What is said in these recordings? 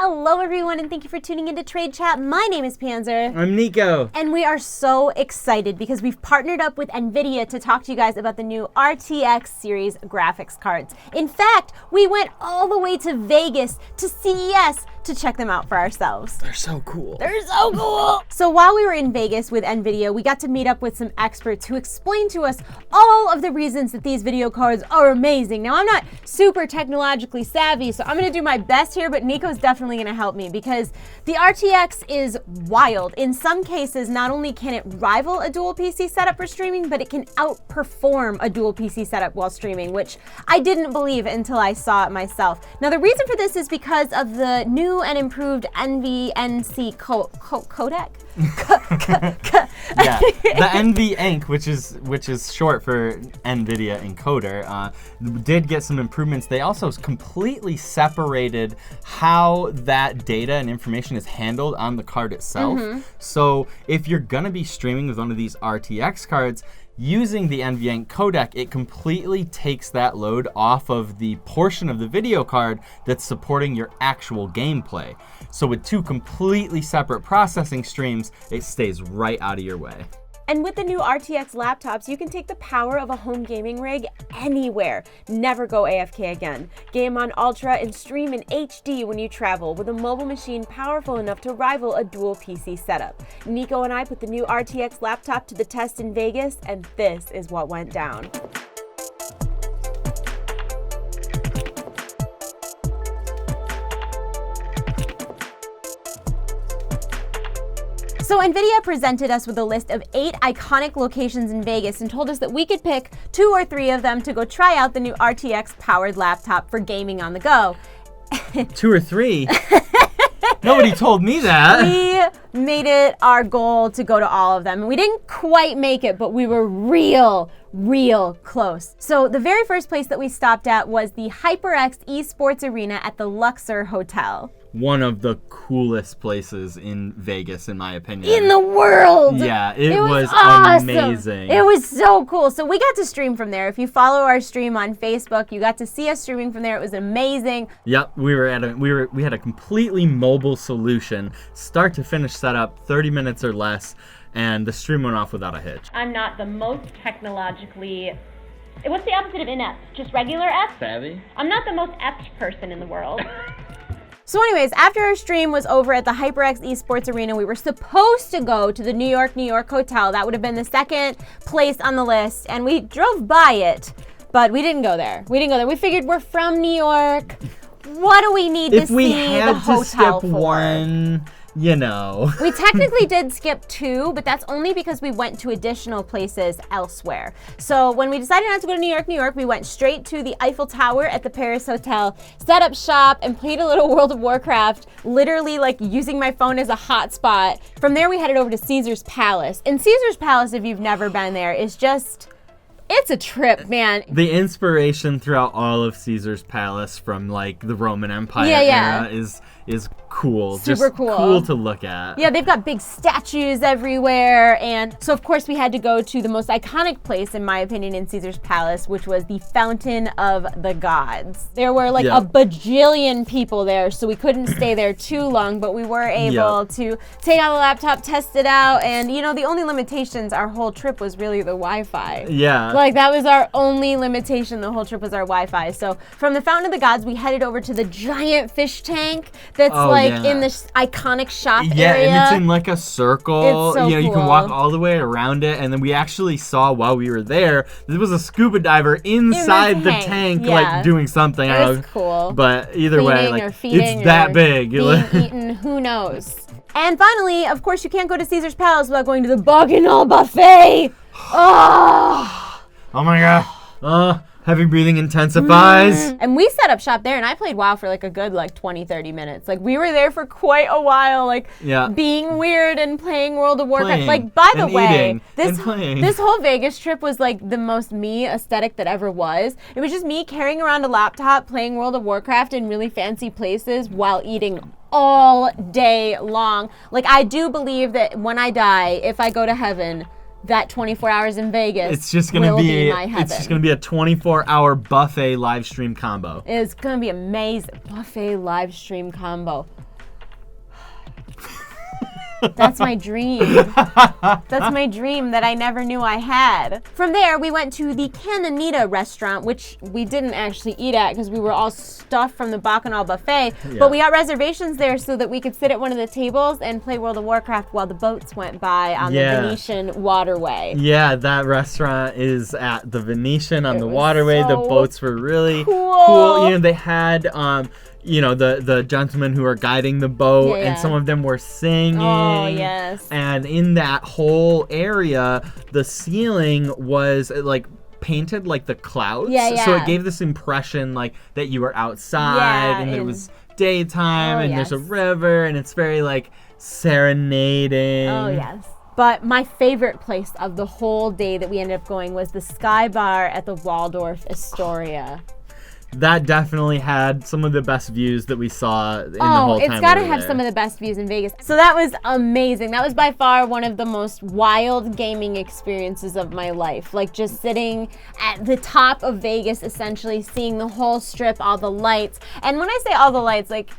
Hello everyone, and thank you for tuning into TradeChat. My name is Panzer. I'm Nico. And we are so excited because we've partnered up with NVIDIA to talk to you guys about the new RTX series graphics cards. In fact, we went all the way to Vegas to CES to check them out for ourselves. They're so cool. They're so cool. So while we were in Vegas with NVIDIA, we got to meet up with some experts who explained to us all of the reasons that these video cards are amazing. Now, I'm not super technologically savvy, so I'm gonna do my best here, but Nico's definitely gonna help me because the RTX is wild. In some cases, not only can it rival a dual PC setup for streaming, but it can outperform a dual PC setup while streaming, which I didn't believe until I saw it myself. Now, the reason for this is because of the new and improved NVNC codec. Yeah, the NVENC, which is short for NVIDIA encoder, did get some improvements. They also completely separated how that data and information is handled on the card itself. So if you're gonna be streaming with one of these RTX cards, using the NVENC codec, it completely takes that load off of the portion of the video card that's supporting your actual gameplay. So with two completely separate processing streams, it stays right out of your way. And with the new RTX laptops, you can take the power of a home gaming rig anywhere. Never go AFK again. Game on Ultra and stream in HD when you travel with a mobile machine powerful enough to rival a dual PC setup. Nico and I put the new RTX laptop to the test in Vegas, and this is what went down. So NVIDIA presented us with a list of 8 iconic locations in Vegas and told us that we could pick 2 or 3 of them to go try out the new RTX powered laptop for gaming on the go. 2 or 3? Nobody told me that. We made it our goal to go to all of them, and we didn't quite make it, but we were real close. So the very first place that we stopped at was the HyperX Esports Arena at the Luxor Hotel. One of the coolest places in Vegas, in my opinion. In the world! Yeah, it was awesome. Amazing. It was so cool. So we got to stream from there. If you follow our stream on Facebook, you got to see us streaming from there. It was amazing. Yep, we had a completely mobile solution, start to finish setup, 30 minutes or less, and the stream went off without a hitch. I'm not the most technologically... What's the opposite of inept? Just regular F? Savvy? I'm not the most apt person in the world. So anyways, after our stream was over at the HyperX Esports Arena, we were supposed to go to the New York Hotel. That would have been the second place on the list, and we drove by it, but we didn't go there. We figured we're from New York. What do we need to see the hotel for? One, you know. We technically did skip 2, but that's only because we went to additional places elsewhere. So when we decided not to go to New York, we went straight to the Eiffel Tower at the Paris Hotel, set up shop, and played a little World of Warcraft, literally like using my phone as a hotspot. From there, we headed over to Caesar's Palace. And Caesar's Palace, if you've never been there, is just... it's a trip, man. The inspiration throughout all of Caesar's Palace from like the Roman Empire era is cool. Super just cool. Cool to look at. Yeah, they've got big statues everywhere. And so of course we had to go to the most iconic place, in my opinion, in Caesar's Palace, which was the Fountain of the Gods. There were like a bajillion people there, so we couldn't stay there too long, but we were able to take out the laptop, test it out, and you know, the only limitations our whole trip was really the Wi-Fi. Yeah. Like that was our only limitation the whole trip was our Wi-Fi. So from the Fountain of the Gods, we headed over to the giant fish tank that's in this iconic shop area. Yeah, and it's in like a circle. It's so you can walk all the way around it, and then we actually saw while we were there, there was a scuba diver inside the tank, like doing something. It was cool. But either way, like it's that big. Being eaten, who knows? And finally, of course, you can't go to Caesar's Palace without going to the Bacchanal Buffet. Oh my god. Heavy breathing intensifies. And we set up shop there, and I played WoW for like a good 20-30 minutes. Like we were there for quite a while, being weird and playing World of Warcraft. Like by the way, this whole Vegas trip was like the most me aesthetic that ever was. It was just me carrying around a laptop, playing World of Warcraft in really fancy places while eating all day long. Like I do believe that when I die, if I go to heaven, that 24 hours in Vegas it's just gonna will be my heaven. It's just going to be a 24-hour buffet live stream combo. It's going to be amazing. Buffet live stream combo. That's my dream. That's my dream that I never knew I had. From there, we went to the Cananita restaurant, which we didn't actually eat at because we were all stuffed from the Bacchanal buffet. Yeah. But we got reservations there so that we could sit at one of the tables and play World of Warcraft while the boats went by on the Venetian waterway. Yeah, that restaurant is at the Venetian on the waterway. So the boats were really cool. You know, they had the gentlemen who are guiding the boat, and some of them were singing. Oh, yes. And in that whole area, the ceiling was like painted like the clouds. Yeah. So it gave this impression like that you were outside and it was daytime and there's a river and it's very like serenading. Oh, yes. But my favorite place of the whole day that we ended up going was the Sky Bar at the Waldorf Astoria. That definitely had some of the best views that we saw in the whole time. It's got to have some of the best views in Vegas. So that was amazing. That was by far one of the most wild gaming experiences of my life. Like just sitting at the top of Vegas, essentially seeing the whole strip, all the lights. And when I say all the lights, like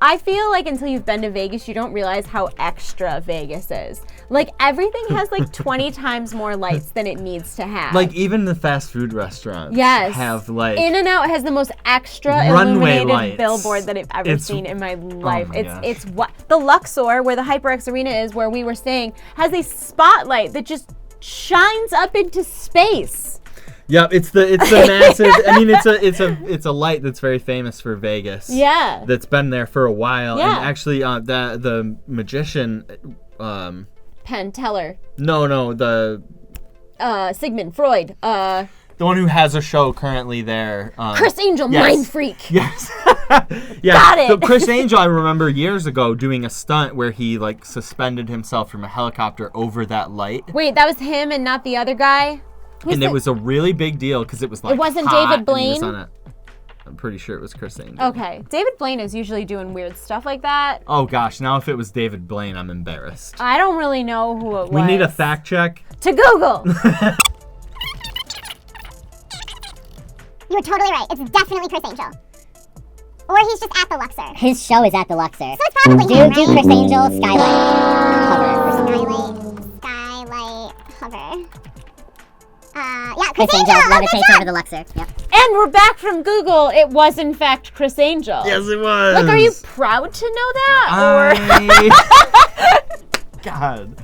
I feel like until you've been to Vegas, you don't realize how extra Vegas is. Like everything has like 20 times more lights than it needs to have. Like even the fast food restaurants have like In-N-Out has the most extra runway illuminated lights. billboard that I've ever seen in my life. Oh my It's what the Luxor, where the HyperX Arena is, where we were staying, has a spotlight that just shines up into space. Yep, it's the massive. I mean, it's a light that's very famous for Vegas. Yeah, that's been there for a while. Yeah. And actually, the magician. Penn Teller. No, the. Sigmund Freud. The one who has a show currently there. Chris Angel, Mind Freak. Yes. Yeah. Got it. So Chris Angel, I remember years ago doing a stunt where he like suspended himself from a helicopter over that light. Wait, that was him and not the other guy? And it was a really big deal because it was like it wasn't hot David Blaine. And he was on it. I'm pretty sure it was Chris Angel. Okay, David Blaine is usually doing weird stuff like that. Oh gosh, now if it was David Blaine, I'm embarrassed. I don't really know who it was. We need a fact check. To Google. You're totally right. It's definitely Chris Angel. Or he's just at the Luxor. His show is at the Luxor. So it's probably him, right? Do Chris Angel Skylight Hover. Yeah, Chris Angel levitates over the Luxor. Yep. And we're back from Google. It was in fact Chris Angel. Yes, it was. Like, are you proud to know that? God.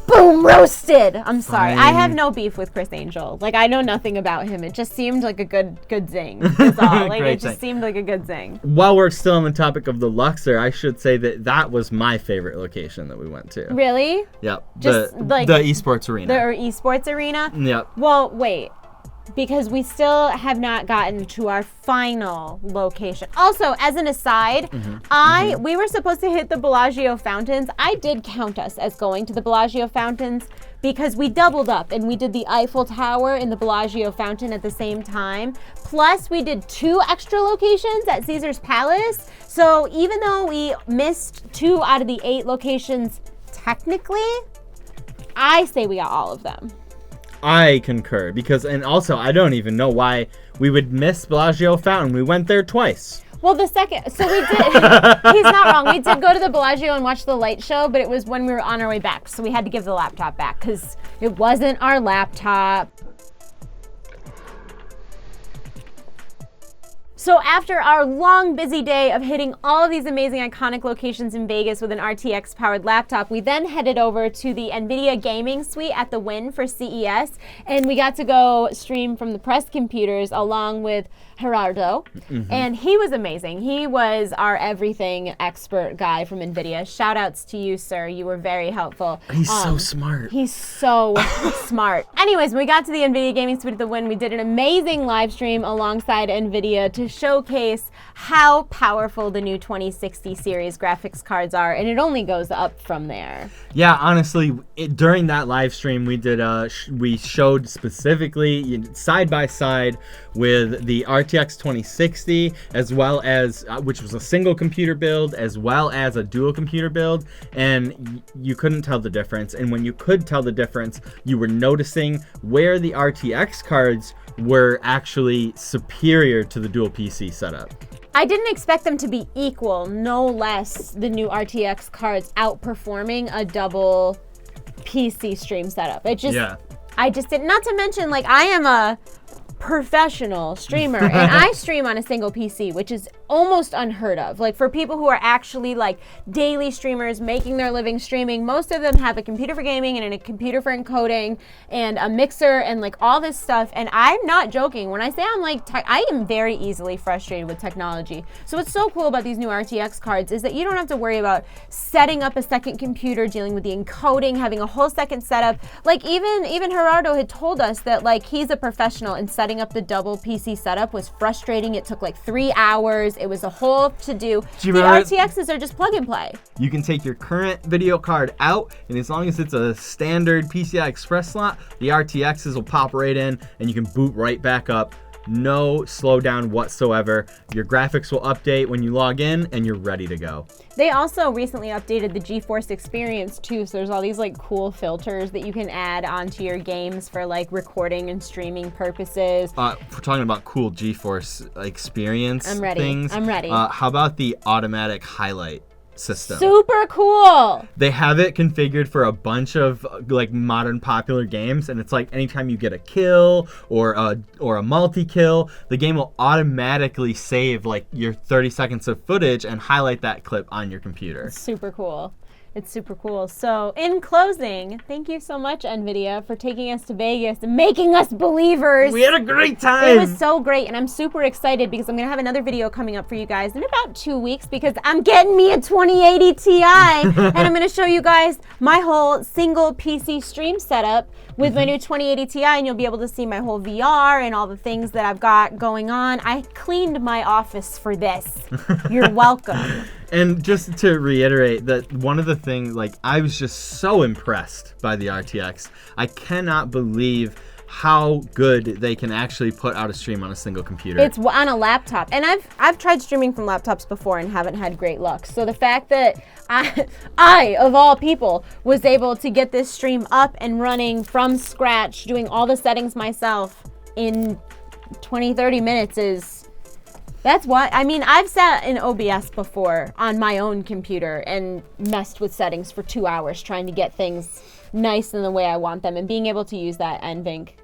Boom, roasted. I'm sorry. Fine. I have no beef with Chris Angel. Like, I know nothing about him. It just seemed like a good zing. That's all. Like, it just seemed like a good zing. While we're still on the topic of the Luxor, I should say that was my favorite location that we went to. Really? Yep. Just the like esports arena. The esports arena? Yep. Well, wait. Because we still have not gotten to our final location. Also, as an aside, we were supposed to hit the Bellagio fountains. I did count us as going to the Bellagio fountains because we doubled up and we did the Eiffel Tower and the Bellagio fountain at the same time. Plus, we did 2 extra locations at Caesar's Palace. So even though we missed 2 out of the 8 locations, technically, I say we got all of them. I concur and also I don't even know why we would miss Bellagio Fountain. We went there twice. Well, so we did, he's not wrong. We did go to the Bellagio and watch the light show, but it was when we were on our way back. So we had to give the laptop back because it wasn't our laptop. So after our long, busy day of hitting all of these amazing, iconic locations in Vegas with an RTX-powered laptop, we then headed over to the NVIDIA Gaming Suite at the Wynn for CES, and we got to go stream from the press computers along with Gerardo, and he was amazing. He was our everything expert guy from NVIDIA. Shout outs to you, sir. You were very helpful. He's so smart. He's so smart. Anyways, when we got to the NVIDIA Gaming Suite at the Wynn, we did an amazing live stream alongside NVIDIA to showcase how powerful the new 2060 series graphics cards are, and it only goes up from there. Yeah, honestly, during that live stream, we showed specifically side by side with the RTX 2060, as well as which was a single computer build, as well as a dual computer build, and you couldn't tell the difference. And when you could tell the difference, you were noticing where the RTX cards were actually superior to the dual PC setup. I didn't expect them to be equal, no less the new RTX cards outperforming a double PC stream setup. It just, I just did, not to mention, like, I am a professional streamer and I stream on a single PC, which is almost unheard of. Like, for people who are actually like daily streamers making their living streaming, most of them have a computer for gaming and a computer for encoding and a mixer and like all this stuff. And I'm not joking when I say I'm like, I am very easily frustrated with technology. So what's so cool about these new RTX cards is that you don't have to worry about setting up a second computer, dealing with the encoding, having a whole second setup. Like even Gerardo had told us that like he's a professional and setting up the double PC setup was frustrating. It took like 3 hours. It was a whole to-do. The RTXs are just plug and play. You can take your current video card out, and as long as it's a standard PCI Express slot, the RTXs will pop right in, and you can boot right back up. No slowdown whatsoever. Your graphics will update when you log in, and you're ready to go. They also recently updated the GeForce experience too, so there's all these like cool filters that you can add onto your games for like recording and streaming purposes. We're talking about cool GeForce experience I'm ready. things. I'm ready. How about the automatic highlight system? Super cool. They have it configured for a bunch of like modern popular games, and it's like anytime you get a kill or a multi-kill, the game will automatically save like your 30 seconds of footage and highlight that clip on your computer. It's super cool. It's super cool. So in closing, thank you so much, NVIDIA, for taking us to Vegas and making us believers. We had a great time. It was so great, and I'm super excited because I'm going to have another video coming up for you guys in about 2 weeks because I'm getting me a 2080 Ti, and I'm going to show you guys my whole single PC stream setup with my new 2080 Ti, and you'll be able to see my whole VR and all the things that I've got going on. I cleaned my office for this. You're welcome. And just to reiterate that one of the things, like, I was just so impressed by the RTX. I cannot believe how good they can actually put out a stream on a single computer. It's on a laptop, and I've tried streaming from laptops before and haven't had great luck. So the fact that I of all people was able to get this stream up and running from scratch, doing all the settings myself in 20-30 minutes that's why, I mean, I've sat in OBS before on my own computer and messed with settings for 2 hours trying to get things nice in the way I want them, and being able to use that NVINC.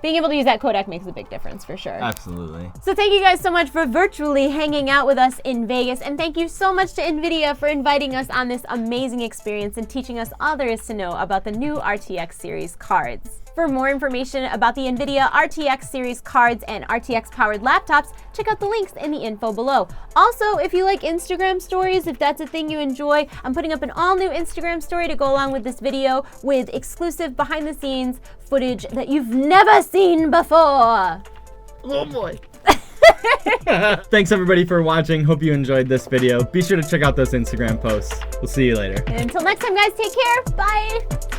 Being able to use that codec makes a big difference for sure. Absolutely. So thank you guys so much for virtually hanging out with us in Vegas, and thank you so much to NVIDIA for inviting us on this amazing experience and teaching us all there is to know about the new RTX series cards. For more information about the NVIDIA RTX series cards and RTX powered laptops, check out the links in the info below. Also, if you like Instagram stories, if that's a thing you enjoy, I'm putting up an all new Instagram story to go along with this video with exclusive behind the scenes footage that you've never seen before. Oh boy. Thanks everybody for watching. Hope you enjoyed this video. Be sure to check out those Instagram posts. We'll see you later. And until next time, guys, take care. Bye.